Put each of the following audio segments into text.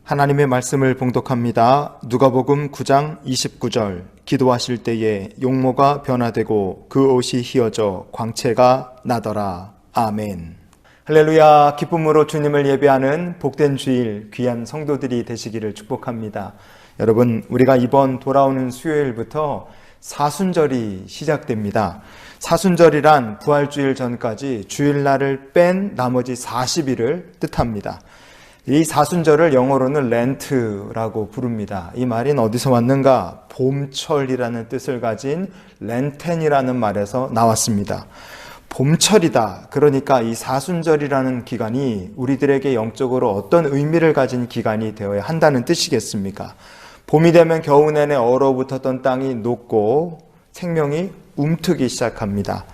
하나님의 말씀을 봉독합니다. 누가복음 9장 29절. 기도하실 때에 용모가 변화되고 그 옷이 휘어져 광채가 나더라. 아멘. 할렐루야. 기쁨으로 주님을 예배하는 복된 주일 귀한 성도들이 되시기를 축복합니다. 여러분, 우리가 이번 돌아오는 수요일부터 사순절이 시작됩니다. 사순절이란 부활주일 전까지 주일날을 뺀 나머지 40일을 뜻합니다. 이 사순절을 영어로는 렌트라고 부릅니다. 이 말은 어디서 왔는가? 봄철이라는 뜻을 가진 렌텐이라는 말에서 나왔습니다. 봄철이다. 그러니까 이 사순절이라는 기간이 우리들에게 영적으로 어떤 의미를 가진 기간이 되어야 한다는 뜻이겠습니까? 봄이 되면 겨우 내내 얼어붙었던 땅이 녹고 생명이 움트기 시작합니다.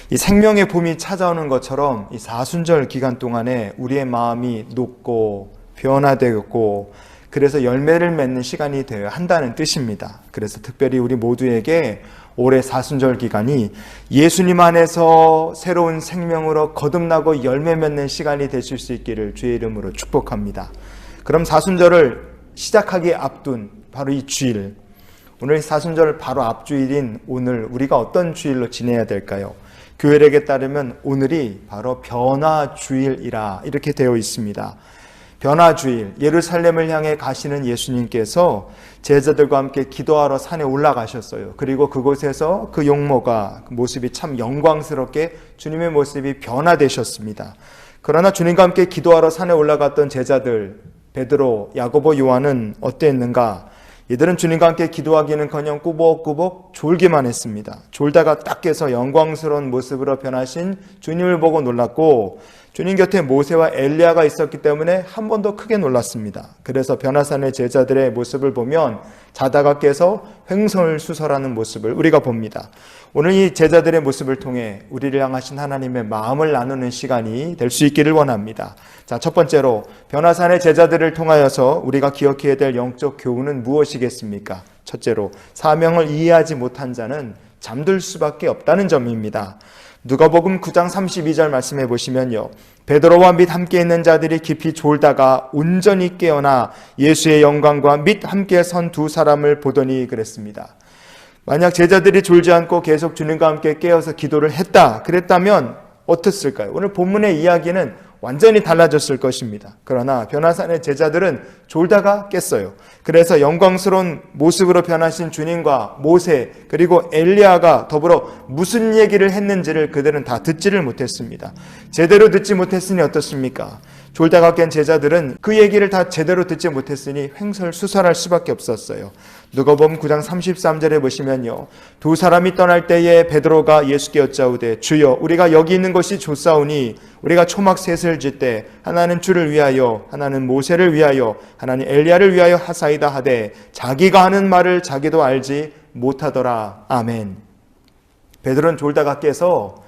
이 생명의 봄이 찾아오는 것처럼 이 사순절 기간 동안에 우리의 마음이 녹고 변화되고 그래서 열매를 맺는 시간이 되어야 한다는 뜻입니다. 그래서 특별히 우리 모두에게 올해 사순절 기간이 예수님 안에서 새로운 생명으로 거듭나고 열매 맺는 시간이 되실 수 있기를 주의 이름으로 축복합니다. 그럼 사순절을 시작하기에 앞둔 바로 이 주일, 오늘 사순절 바로 앞주일인 오늘 우리가 어떤 주일로 지내야 될까요? 교회력에 따르면 오늘이 바로 변화주일이라 이렇게 되어 있습니다. 변화주일, 예루살렘을 향해 가시는 예수님께서 제자들과 함께 기도하러 산에 올라가셨어요. 그리고 그곳에서 그 용모가 그 모습이 참 영광스럽게 주님의 모습이 변화되셨습니다. 그러나 주님과 함께 기도하러 산에 올라갔던 제자들 베드로, 야고보, 요한은 어땠는가? 이들은 주님과 함께 기도하기는커녕 꾸벅꾸벅 졸기만 했습니다. 졸다가 딱 깨서 영광스러운 모습으로 변하신 주님을 보고 놀랐고 주님 곁에 모세와 엘리야가 있었기 때문에 한 번 더 크게 놀랐습니다. 그래서 변화산의 제자들의 모습을 보면 자다가 깨서 횡설수설하는 모습을 우리가 봅니다. 오늘 이 제자들의 모습을 통해 우리를 향하신 하나님의 마음을 나누는 시간이 될 수 있기를 원합니다. 자, 첫 번째로 변화산의 제자들을 통하여서 우리가 기억해야 될 영적 교훈은 무엇이겠습니까? 첫째로 사명을 이해하지 못한 자는 잠들 수밖에 없다는 점입니다. 누가복음 9장 32절 말씀해 보시면요, 베드로와 및 함께 있는 자들이 깊이 졸다가 온전히 깨어나 예수의 영광과 및 함께 선 두 사람을 보더니 그랬습니다. 만약 제자들이 졸지 않고 계속 주님과 함께 깨어서 기도를 했다 그랬다면 어땠을까요? 오늘 본문의 이야기는 완전히 달라졌을 것입니다. 그러나 변화산의 제자들은 졸다가 깼어요. 그래서 영광스러운 모습으로 변하신 주님과 모세 그리고 엘리야가 더불어 무슨 얘기를 했는지를 그들은 다 듣지를 못했습니다. 제대로 듣지 못했으니 어떻습니까? 졸다가 깬 제자들은 그 얘기를 다 제대로 듣지 못했으니 횡설수설할 수밖에 없었어요. 누가복음 9장 33절에 보시면요, 두 사람이 떠날 때에 베드로가 예수께 여짜오되 주여 우리가 여기 있는 것이 좋사오니 우리가 초막 셋을 짓되 하나는 주를 위하여 하나는 모세를 위하여 하나는 엘리야를 위하여 하사이다 하되 자기가 하는 말을 자기도 알지 못하더라. 아멘. 베드로는 졸다가 깨서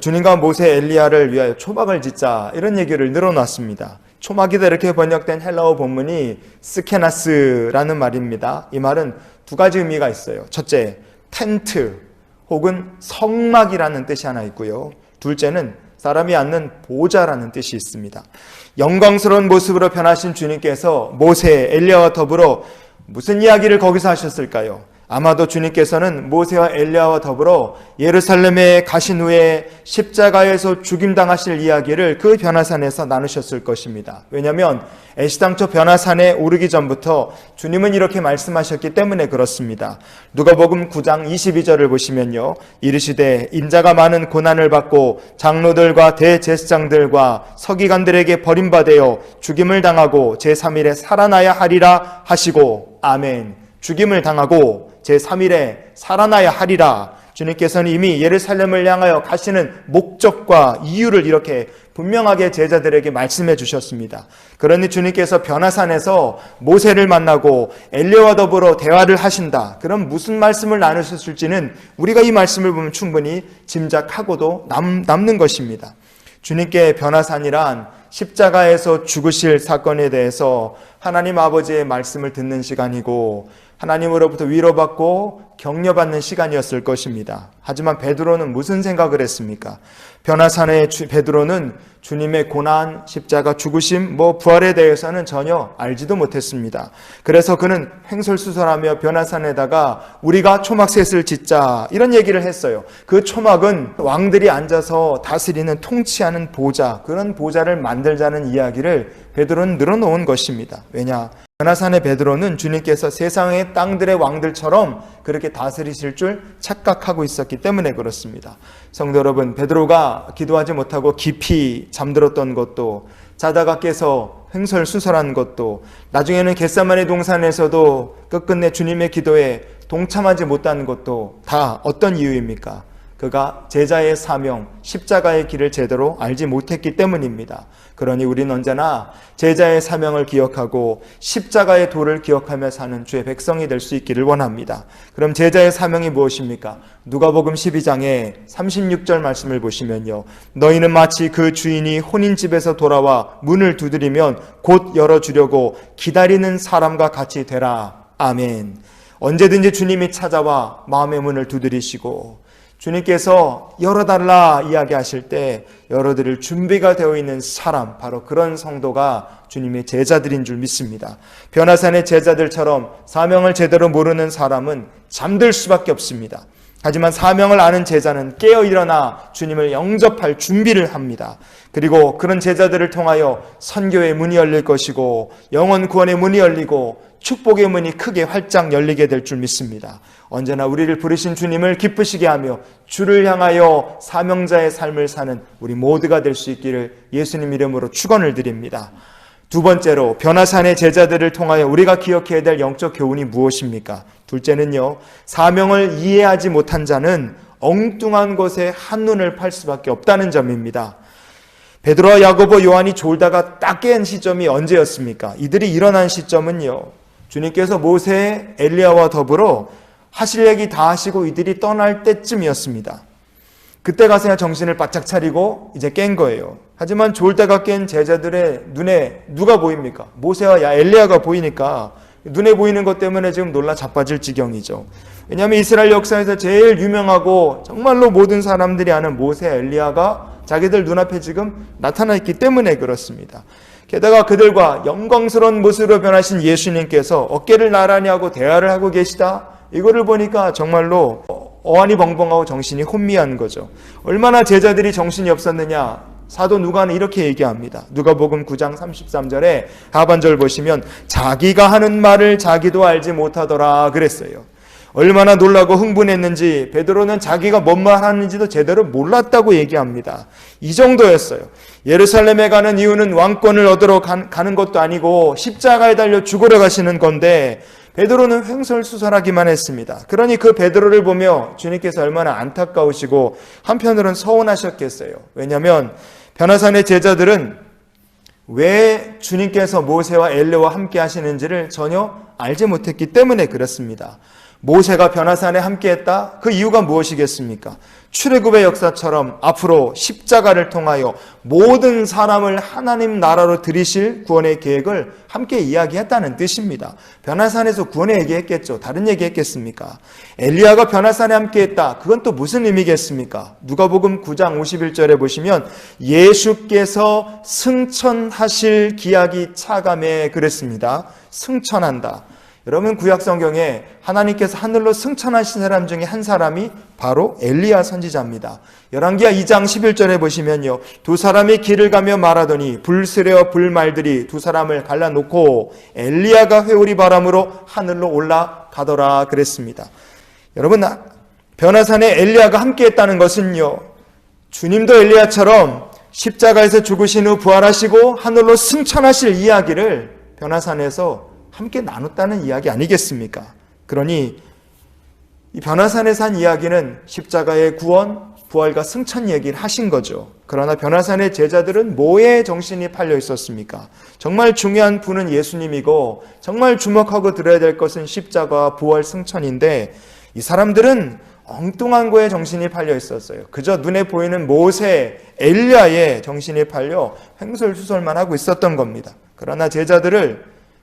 주님과 모세 엘리야를 위하여 초막을 짓자 이런 얘기를 늘어놨습니다. 초막이다 이렇게 번역된 헬라어 본문이 스케나스라는 말입니다. 이 말은 두 가지 의미가 있어요. 첫째, 텐트 혹은 성막이라는 뜻이 하나 있고요. 둘째는 사람이 앉는 보좌라는 뜻이 있습니다. 영광스러운 모습으로 변하신 주님께서 모세, 엘리야와 더불어 무슨 이야기를 거기서 하셨을까요? 아마도 주님께서는 모세와 엘리야와 더불어 예루살렘에 가신 후에 십자가에서 죽임당하실 이야기를 그 변화산에서 나누셨을 것입니다. 왜냐하면 애시당초 변화산에 오르기 전부터 주님은 이렇게 말씀하셨기 때문에 그렇습니다. 누가복음 9장 22절을 보시면요, 이르시되 인자가 많은 고난을 받고 장로들과 대제사장들과 서기관들에게 버림받아 죽임을 당하고 제3일에 살아나야 하리라 하시고, 아멘. 죽임을 당하고 제3일에 살아나야 하리라. 주님께서는 이미 예루살렘을 향하여 가시는 목적과 이유를 이렇게 분명하게 제자들에게 말씀해 주셨습니다. 그러니 주님께서 변화산에서 모세를 만나고 엘리야와 더불어 대화를 하신다. 그럼 무슨 말씀을 나누셨을지는 우리가 이 말씀을 보면 충분히 짐작하고도 남는 것입니다. 주님께 변화산이란 십자가에서 죽으실 사건에 대해서 하나님 아버지의 말씀을 듣는 시간이고 하나님으로부터 위로받고 격려받는 시간이었을 것입니다. 하지만 베드로는 무슨 생각을 했습니까? 변화산의 베드로는 주님의 고난, 십자가, 죽으심, 부활에 대해서는 전혀 알지도 못했습니다. 그래서 그는 횡설수설하며 변화산에다가 우리가 초막셋을 짓자 이런 얘기를 했어요. 그 초막은 왕들이 앉아서 다스리는 통치하는 보좌, 그런 보좌를 만들자는 이야기를 베드로는 늘어놓은 것입니다. 왜냐? 변화산의 베드로는 주님께서 세상의 땅들의 왕들처럼 그렇게 다스리실 줄 착각하고 있었기 때문에 그렇습니다. 성도 여러분, 베드로가 기도하지 못하고 깊이 잠들었던 것도, 자다가 깨서 횡설수설한 것도, 나중에는 겟세마네 동산에서도 끝끝내 주님의 기도에 동참하지 못한 것도 다 어떤 이유입니까? 그가 제자의 사명, 십자가의 길을 제대로 알지 못했기 때문입니다. 그러니 우리는 언제나 제자의 사명을 기억하고 십자가의 도를 기억하며 사는 주의 백성이 될 수 있기를 원합니다. 그럼 제자의 사명이 무엇입니까? 누가복음 12장의 36절 말씀을 보시면요, 너희는 마치 그 주인이 혼인집에서 돌아와 문을 두드리면 곧 열어주려고 기다리는 사람과 같이 되라. 아멘. 언제든지 주님이 찾아와 마음의 문을 두드리시고 주님께서 열어달라 이야기하실 때 열어드릴 준비가 되어 있는 사람, 바로 그런 성도가 주님의 제자들인 줄 믿습니다. 변화산의 제자들처럼 사명을 제대로 모르는 사람은 잠들 수밖에 없습니다. 하지만 사명을 아는 제자는 깨어 일어나 주님을 영접할 준비를 합니다. 그리고 그런 제자들을 통하여 선교의 문이 열릴 것이고 영혼 구원의 문이 열리고 축복의 문이 크게 활짝 열리게 될 줄 믿습니다. 언제나 우리를 부르신 주님을 기쁘시게 하며 주를 향하여 사명자의 삶을 사는 우리 모두가 될 수 있기를 예수님 이름으로 축원을 드립니다. 두 번째로, 변화산의 제자들을 통하여 우리가 기억해야 될 영적 교훈이 무엇입니까? 둘째는요, 사명을 이해하지 못한 자는 엉뚱한 것에 한눈을 팔 수밖에 없다는 점입니다. 베드로와 야고보, 요한이 졸다가 딱 깬 시점이 언제였습니까? 이들이 일어난 시점은요, 주님께서 모세, 엘리야와 더불어 하실 얘기 다 하시고 이들이 떠날 때쯤이었습니다. 그때 가서야 정신을 바짝 차리고 이제 깬 거예요. 하지만 졸다가 깬 제자들의 눈에 누가 보입니까? 모세와 엘리야가 보이니까 눈에 보이는 것 때문에 지금 놀라 자빠질 지경이죠. 왜냐하면 이스라엘 역사에서 제일 유명하고 정말로 모든 사람들이 아는 모세, 엘리야가 자기들 눈앞에 지금 나타나 있기 때문에 그렇습니다. 게다가 그들과 영광스러운 모습으로 변하신 예수님께서 어깨를 나란히 하고 대화를 하고 계시다, 이거를 보니까 정말로 어안이 벙벙하고 정신이 혼미한 거죠. 얼마나 제자들이 정신이 없었느냐, 사도 누가는 이렇게 얘기합니다. 누가복음 9장 33절에 하반절 보시면 자기가 하는 말을 자기도 알지 못하더라 그랬어요. 얼마나 놀라고 흥분했는지 베드로는 자기가 뭔 말 하는지도 제대로 몰랐다고 얘기합니다. 이 정도였어요. 예루살렘에 가는 이유는 왕권을 얻으러 가는 것도 아니고 십자가에 달려 죽으러 가시는 건데 베드로는 횡설수설하기만 했습니다. 그러니 그 베드로를 보며 주님께서 얼마나 안타까우시고 한편으로는 서운하셨겠어요. 왜냐하면 변화산의 제자들은 왜 주님께서 모세와 엘리야와 함께 하시는지를 전혀 알지 못했기 때문에 그렇습니다. 모세가 변화산에 함께했다? 그 이유가 무엇이겠습니까? 출애굽의 역사처럼 앞으로 십자가를 통하여 모든 사람을 하나님 나라로 들이실 구원의 계획을 함께 이야기했다는 뜻입니다. 변화산에서 구원의 얘기했겠죠. 다른 얘기했겠습니까? 엘리야가 변화산에 함께했다. 그건 또 무슨 의미겠습니까? 누가복음 9장 51절에 보시면 예수께서 승천하실 기약이 차감해 그랬습니다. 승천한다. 여러분, 구약성경에 하나님께서 하늘로 승천하신 사람 중에 한 사람이 바로 엘리야 선지자입니다. 열왕기하 2장 11절에 보시면요, 두 사람이 길을 가며 말하더니 불스레어 불말들이 두 사람을 갈라놓고 엘리야가 회오리 바람으로 하늘로 올라가더라 그랬습니다. 여러분, 변화산에 엘리야가 함께했다는 것은요, 주님도 엘리야처럼 십자가에서 죽으신 후 부활하시고 하늘로 승천하실 이야기를 변화산에서 함께 나눴다는 이야기 아니겠습니까? 그러니 이 변화산에서 한 이야기는 십자가의 구원, 부활과 승천 얘기를 하신 거죠. 그러나 변화산의 제자들은 뭐에 정신이 팔려 있었습니까? 정말 중요한 분은 예수님이고 정말 주목하고 들어야 될 것은 십자가, 부활, 승천인데 이 사람들은 엉뚱한 거에 정신이 팔려 있었어요. 그저 눈에 보이는 모세, 엘리야에 정신이 팔려 횡설수설만 하고 있었던 겁니다. 그러나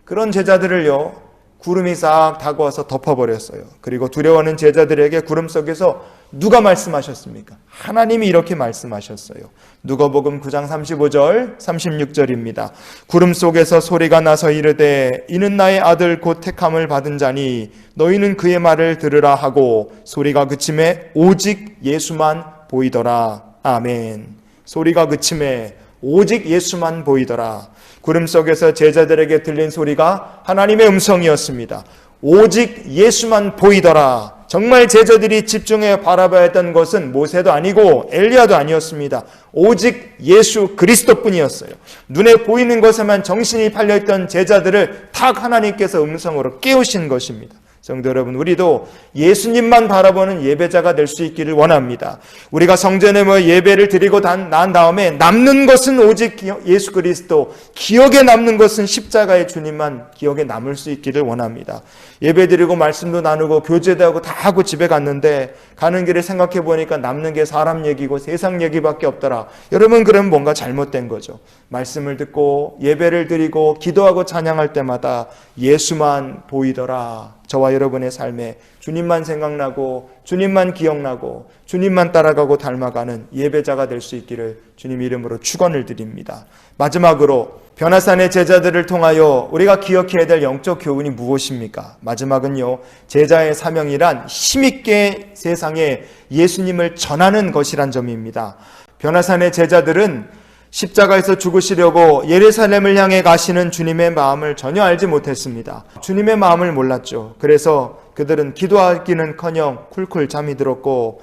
그런 제자들을요, 구름이 싹 다가와서 덮어버렸어요. 그리고 두려워하는 제자들에게 구름 속에서 누가 말씀하셨습니까? 하나님이 이렇게 말씀하셨어요. 누가복음 9장 35절 36절입니다. 구름 속에서 소리가 나서 이르되 이는 나의 아들 곧 택함을 받은 자니 너희는 그의 말을 들으라 하고 소리가 그침에 오직 예수만 보이더라. 아멘. 소리가 그침에 오직 예수만 보이더라. 구름 속에서 제자들에게 들린 소리가 하나님의 음성이었습니다. 오직 예수만 보이더라. 정말 제자들이 집중해 바라봐야 했던 것은 모세도 아니고 엘리야도 아니었습니다. 오직 예수 그리스도뿐이었어요. 눈에 보이는 것에만 정신이 팔려있던 제자들을 탁 하나님께서 음성으로 깨우신 것입니다. 성도 여러분, 우리도 예수님만 바라보는 예배자가 될 수 있기를 원합니다. 우리가 성전에 예배를 드리고 난 다음에 남는 것은 오직 예수 그리스도, 기억에 남는 것은 십자가의 주님만 기억에 남을 수 있기를 원합니다. 예배 드리고 말씀도 나누고 교제도 하고 다 하고 집에 갔는데 가는 길에 생각해 보니까 남는 게 사람 얘기고 세상 얘기밖에 없더라. 여러분, 그러면 뭔가 잘못된 거죠. 말씀을 듣고 예배를 드리고 기도하고 찬양할 때마다 예수만 보이더라. 저와 여러분의 삶에 주님만 생각나고 주님만 기억나고 주님만 따라가고 닮아가는 예배자가 될 수 있기를 주님 이름으로 축원을 드립니다. 마지막으로 변화산의 제자들을 통하여 우리가 기억해야 될 영적 교훈이 무엇입니까? 마지막은요, 제자의 사명이란 힘있게 세상에 예수님을 전하는 것이란 점입니다. 변화산의 제자들은 십자가에서 죽으시려고 예루살렘을 향해 가시는 주님의 마음을 전혀 알지 못했습니다. 주님의 마음을 몰랐죠. 그래서 그들은 기도하기는커녕 쿨쿨 잠이 들었고,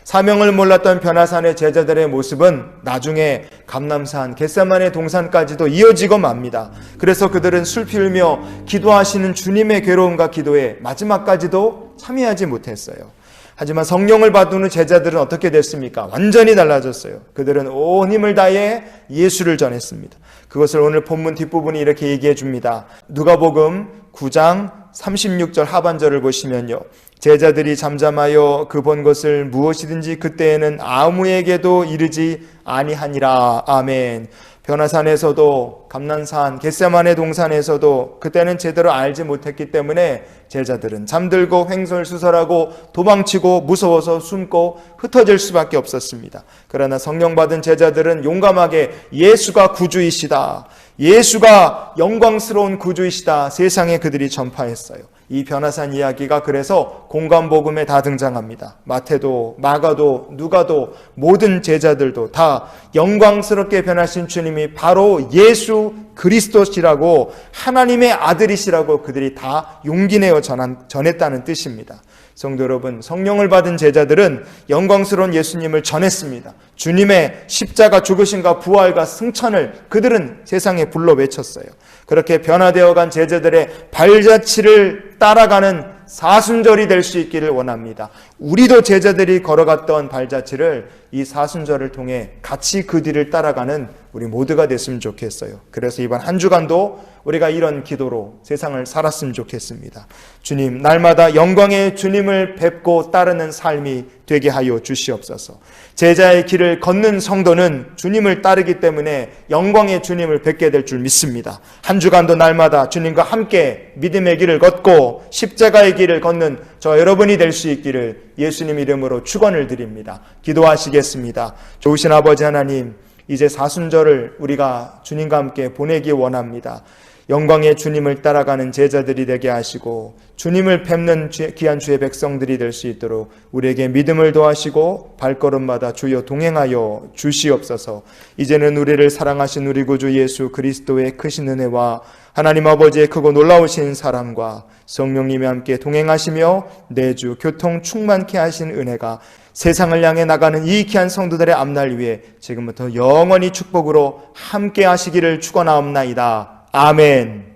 사명을 몰랐던 변화산의 제자들의 모습은 나중에 감람산, 겟세마네 동산까지도 이어지고 맙니다. 그래서 그들은 술 피우며 기도하시는 주님의 괴로움과 기도에 마지막까지도 참여하지 못했어요. 하지만 성령을 받은 후 제자들은 어떻게 됐습니까? 완전히 달라졌어요. 그들은 온 힘을 다해 예수를 전했습니다. 그것을 오늘 본문 뒷부분이 이렇게 얘기해 줍니다. 누가복음 9장 36절 하반절을 보시면요, 제자들이 잠잠하여 그 본 것을 무엇이든지 그때에는 아무에게도 이르지 아니하니라. 아멘. 변화산에서도 감난산, 겟세마네 동산에서도 그때는 제대로 알지 못했기 때문에 제자들은 잠들고 횡설수설하고 도망치고 무서워서 숨고 흩어질 수밖에 없었습니다. 그러나 성령 받은 제자들은 용감하게 예수가 구주이시다, 예수가 영광스러운 구주이시다, 세상에 그들이 전파했어요. 이 변화산 이야기가 그래서 공관복음에 다 등장합니다. 마태도, 마가도, 누가도, 모든 제자들도 다 영광스럽게 변하신 주님이 바로 예수 그리스도시라고, 하나님의 아들이시라고 그들이 다 용기 내어 전했다는 뜻입니다. 성도 여러분, 성령을 받은 제자들은 영광스러운 예수님을 전했습니다. 주님의 십자가 죽으심과 부활과 승천을 그들은 세상에 불러 외쳤어요. 그렇게 변화되어간 제자들의 발자취를 따라가는 사순절이 될 수 있기를 원합니다. 우리도 제자들이 걸어갔던 발자취를 이 사순절을 통해 같이 그 뒤를 따라가는 우리 모두가 됐으면 좋겠어요. 그래서 이번 한 주간도 우리가 이런 기도로 세상을 살았으면 좋겠습니다. 주님, 날마다 영광의 주님을 뵙고 따르는 삶이 되게 하여 주시옵소서. 제자의 길을 걷는 성도는 주님을 따르기 때문에 영광의 주님을 뵙게 될 줄 믿습니다. 한 주간도 날마다 주님과 함께 믿음의 길을 걷고 십자가의 길을 걷는 저 여러분이 될 수 있기를 예수님 이름으로 축원을 드립니다. 기도하시겠습니다. 좋으신 아버지 하나님, 이제 사순절을 우리가 주님과 함께 보내기 원합니다. 영광의 주님을 따라가는 제자들이 되게 하시고 주님을 뵙는 귀한 주의 백성들이 될 수 있도록 우리에게 믿음을 더하시고 발걸음마다 주여 동행하여 주시옵소서. 이제는 우리를 사랑하신 우리 구주 예수 그리스도의 크신 은혜와 하나님 아버지의 크고 놀라우신 사랑과 성령님이 함께 동행하시며 내주 교통 충만케 하신 은혜가 세상을 향해 나가는 이 귀한 성도들의 앞날 위에 지금부터 영원히 축복으로 함께 하시기를 축원하옵나이다. 아멘.